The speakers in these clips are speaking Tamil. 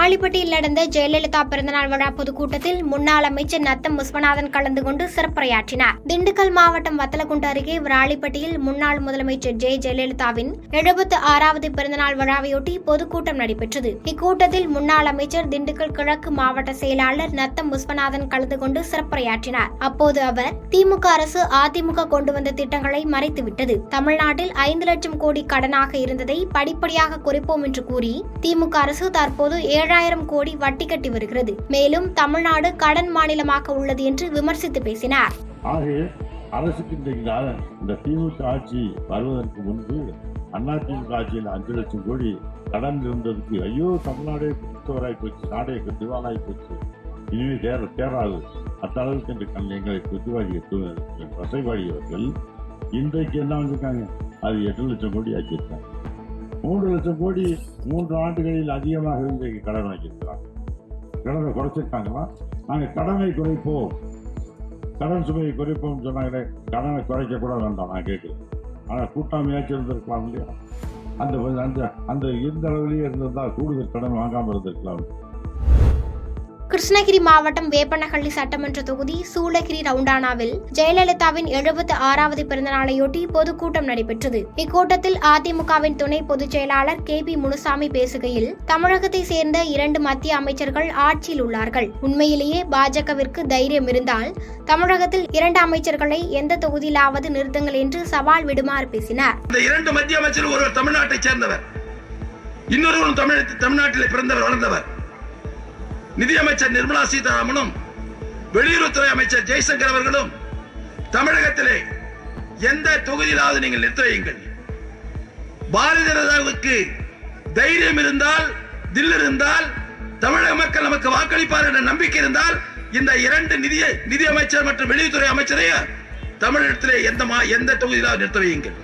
விராலிப்பட்டியில் நடந்த ஜெயலலிதா பிறந்தநாள் விழா பொதுக்கூட்டத்தில் முன்னாள் அமைச்சர் நத்தம் விஸ்வநாதன் கலந்து கொண்டு சிறப்புரையாற்றினார். திண்டுக்கல் மாவட்டம் வத்தலக்குண்டு அருகே விராலிப்பட்டியில் முன்னாள் முதலமைச்சர் ஜெயலலிதாவின் 76வது பிறந்தநாள் விழாவையொட்டி பொதுக்கூட்டம் நடைபெற்றது. இக்கூட்டத்தில் முன்னாள் அமைச்சர் திண்டுக்கல் கிழக்கு மாவட்ட செயலாளர் நத்தம் விஸ்வநாதன் கலந்து கொண்டு சிறப்புரையாற்றினார். அப்போது அவர் திமுக அரசு அதிமுக கொண்டு வந்த திட்டங்களை மறைத்துவிட்டது, தமிழ்நாட்டில் 5 லட்சம் கோடி கடனாக இருந்ததை படிப்படியாக குறைப்போம் என்று கூறி திமுக அரசு தற்போது 7,000 கோடி வட்டி கட்டி வருகிறது, மேலும் தமிழ்நாடு கடன் மாநிலமாக உள்ளது என்று விமர்சித்து பேசினார். அரசுக்கு இந்த திமுக ஆட்சி வருவதற்கு முன்பு அதிமுக ஆட்சியில் 5 லட்சம் கோடி கடன் இருந்ததுக்கு ஐயோ தமிழ்நாடே குற்றவராய் போச்சு, நாடே திவாலாய் போச்சு, இனிமே தேராது அந்த அளவுக்கு என்று எங்களை வசைவாடியவர்கள் இன்றைக்கு என்ன வந்திருக்காங்க, அது 8 லட்சம் கோடி ஆக்கியிருக்காங்க. 3 லட்சம் கோடி 3 ஆண்டுகளில் அதிகமாக இன்றைக்கு கடன் வாங்கியிருக்கிறாங்க. கடனை குறைச்சிருக்காங்களா? நாங்கள் கடனை குறைப்போம், கடன் சுமையை குறைப்போம் சொன்னாங்களே, கடனை குறைக்க கூட வேண்டாம் நான் கேட்குறேன். ஆனால் கூட்டாமையாச்சும் இருந்திருக்கலாம் இல்லையா? அந்த அந்த இருந்த அளவிலேயே இருந்திருந்தால் கூடுதல் கடன் வாங்காமல் இருந்திருக்கலாம். கிருஷ்ணகிரி மாவட்டம் வேப்பனஹள்ளி சட்டமன்ற தொகுதி சூளகிரி ரவுண்டானாவில் ஜெயலலிதாவின் 76வது பிறந்தநாளையொட்டி பொதுக்கூட்டம் நடைபெற்றது. இக்கூட்டத்தில் அதிமுகவின் துணை பொதுச் செயலாளர் KP முனுசாமி பேசுகையில், தமிழகத்தை சேர்ந்த 2 மத்திய அமைச்சர்கள் ஆட்சியில் உள்ளார்கள். உண்மையிலேயே பாஜகவிற்கு தைரியம் இருந்தால் தமிழகத்தில் 2 அமைச்சர்களை எந்த தொகுதியிலாவது நிறுத்துங்கள் என்று சவால் விடுமாறு பேசினார். இந்த 2 மத்திய அமைச்சர்கள் ஒருவர் தமிழ்நாட்டை சேர்ந்தவர், இன்னொருவரும் தமிழ்நாட்டில் பிறந்தவர் வளர்ந்தவர். நிதியமைச்சர் நிர்மலா சீதாராமனும் வெளியுறவுத்துறை அமைச்சர் ஜெய்சங்கர் அவர்களும் தமிழகத்திலே எந்த தொகுதியிலாவது நீங்கள் நிறுத்த வையுங்கள். பாரதிய ஜனதாவுக்கு தைரியம் இருந்தால், தில் இருந்தால், தமிழக மக்கள் நமக்கு வாக்களிப்பார் என்ற நம்பிக்கை இருந்தால் இந்த 2 நிதியமைச்சர் மற்றும் வெளியுறவுத்துறை அமைச்சரையும் தமிழகத்திலே எந்த தொகுதியிலாவது நிறுத்த வையுங்கள்.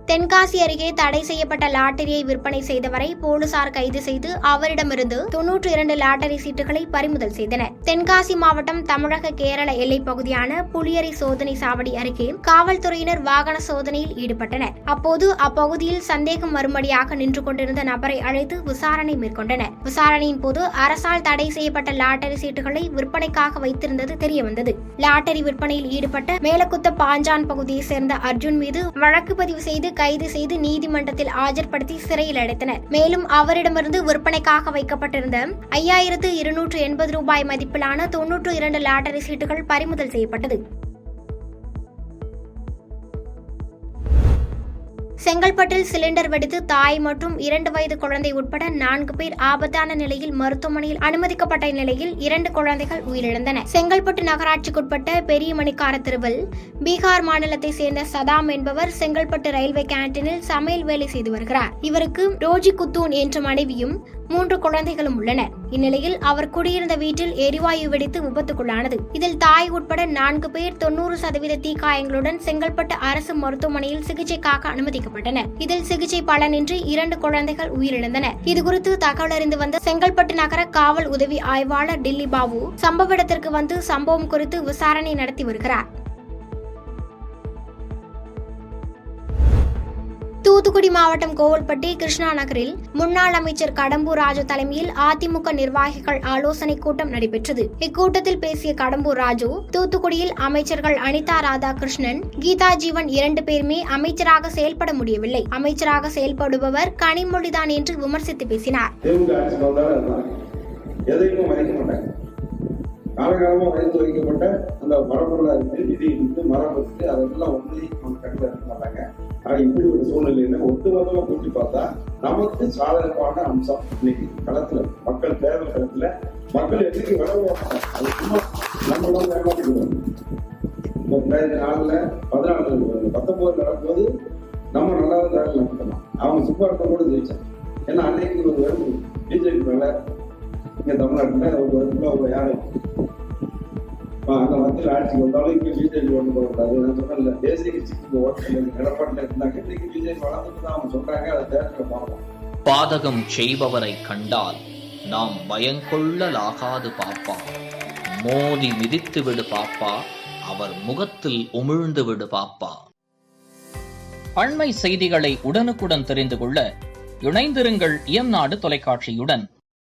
தென்காசி அருகே தடை செய்யப்பட்ட லாட்டரியை விற்பனை செய்தவரை போலீசார் கைது செய்து அவரிடமிருந்து 92 லாட்டரி சீட்டுகளை பறிமுதல் செய்தனர். தென்காசி மாவட்டம் தமிழக கேரள எல்லைப் பகுதியான புலியரை சோதனை சாவடி அருகே காவல்துறையினர் வாகன சோதனையில் ஈடுபட்டனர். அப்போது அப்பகுதியில் சந்தேகம் வரும்படியாக நின்று கொண்டிருந்த நபரை அழைத்து விசாரணை மேற்கொண்டனர். விசாரணையின் போது அரசால் தடை செய்யப்பட்ட லாட்டரி சீட்டுகளை விற்பனைக்காக வைத்திருந்தது தெரியவந்தது. லாட்டரி விற்பனையில் ஈடுபட்ட மேலக்குத்த பாஞ்சான் பகுதியை சேர்ந்த அர்ஜுன் மீது வழக்கு பதிவு செய்து கைது செய்து நீதிமன்றத்தில் ஆஜர்படுத்தி சிறையில் அடைத்தனர். மேலும் அவரிடமிருந்து விற்பனைக்காக வைக்கப்பட்டிருந்த 5,280 ரூபாய் மதிப்பிலான 92 லாட்டரி சீட்டுகள் பறிமுதல் செய்யப்பட்டது. செங்கல்பட்டில் சிலிண்டர் வெடித்து தாய் மற்றும் 2 வயது குழந்தை உட்பட 4 பேர் ஆபத்தான நிலையில் மருத்துவமனையில் அனுமதிக்கப்பட்ட நிலையில் 2 குழந்தைகள் உயிரிழந்தன. செங்கல்பட்டு நகராட்சிக்குட்பட்ட பெரிய மணிக்கார தெருவில் பீகார் மாநிலத்தை சேர்ந்த சதாம் என்பவர் செங்கல்பட்டு ரயில்வே கேண்டீனில் சமையல் வேலை செய்து வருகிறார். இவருக்கு ரோஜி குத்தூன் என்ற மனைவியும் 3 குழந்தைகளும் உள்ளனர். இந்நிலையில் அவர் குடியிருந்த வீட்டில் எரிவாயு வெடித்து விபத்துக்குள்ளானது. இதில் தாய் உட்பட 4 பேர் 90% தீக்காயங்களுடன் செங்கல்பட்டு அரசு மருத்துவமனையில் சிகிச்சைக்காக அனுமதிக்கப்பட்டனர். இதில் சிகிச்சை பலனின்றி 2 குழந்தைகள் உயிரிழந்தனர். இதுகுறித்து தகவல் அறிந்து வந்த செங்கல்பட்டு நகர காவல் உதவி ஆய்வாளர் டில்லி பாபு சம்பவ இடத்திற்கு வந்து சம்பவம் குறித்து விசாரணை நடத்தி வருகிறார். தூத்துக்குடி மாவட்டம் கோவில்பட்டி கிருஷ்ணா நகரில் முன்னாள் அமைச்சர் கடம்பூர் ராஜு தலைமையில் அதிமுக நிர்வாகிகள் ஆலோசனை கூட்டம் நடைபெற்றது. இக்கூட்டத்தில் பேசிய கடம்பூர் ராஜு, தூத்துக்குடியில் அமைச்சர்கள் அனிதா ராதாகிருஷ்ணன், கீதா ஜீவன் 2 பேருமே அமைச்சராக செயல்பட முடியவில்லை, அமைச்சராக செயல்படுபவர் கனிமொழிதான் என்று விமர்சித்து பேசினார். காலகாலமா வரைந்து வைக்கப்பட்ட அந்த மரபொருளா இருந்து நிதி இருந்து மரம் வச்சுட்டு அதெல்லாம் ஒன்றும் கண்டிப்பா இருக்க மாட்டாங்க. ஆனா இப்படி ஒரு சூழ்நிலையில ஒட்டுமொத்தமா கூட்டி பார்த்தா நமக்கு சாதகமான அம்சம் இன்னைக்கு களத்துல மக்கள் தேர்தல் களத்துல மக்கள் எதுக்கு விளம்பரம் அது சும்மா நம்மளும் ஏமாற்றிக்கிறோம். 2004 19 நடக்கும்போது நம்ம நல்லாவது தேர்தல் நடத்தணும், அவங்க சும்மா இருக்க கூட ஜெயிச்சாங்க. ஏன்னா அன்னைக்கு ஒரு வருது பிஜேபி மேல இங்க தமிழ்நாட்டுல ஒரு யாரும் அந்த மத்தியில் ஆட்சிக்கு வந்தாலும் இங்க பிஜேபி ஒன்று போடக்கூடாது. நான் சொன்னேன் தேசிய கட்சிக்கு ஓட்டு எடப்பாடியில் இருந்தாங்க, இன்னைக்கு பிஜேபி வளர்ந்துட்டு தான் அவங்க சொல்றாங்க. அதை தேர்தலில் பார்ப்போம். பாதகம் செய்பவரை கண்டால் நாம் பயங்கொள்ளலாகாது பாப்பா, மோதி மிதித்து விடு பாப்பா, அவர் முகத்தில் உமிழ்ந்து விடு பாப்பா. அண்மை செய்திகளை உடனுக்குடன் தெரிந்து கொள்ள இணைந்திருங்கள் இயம்நாடு தொலைக்காட்சியுடன்.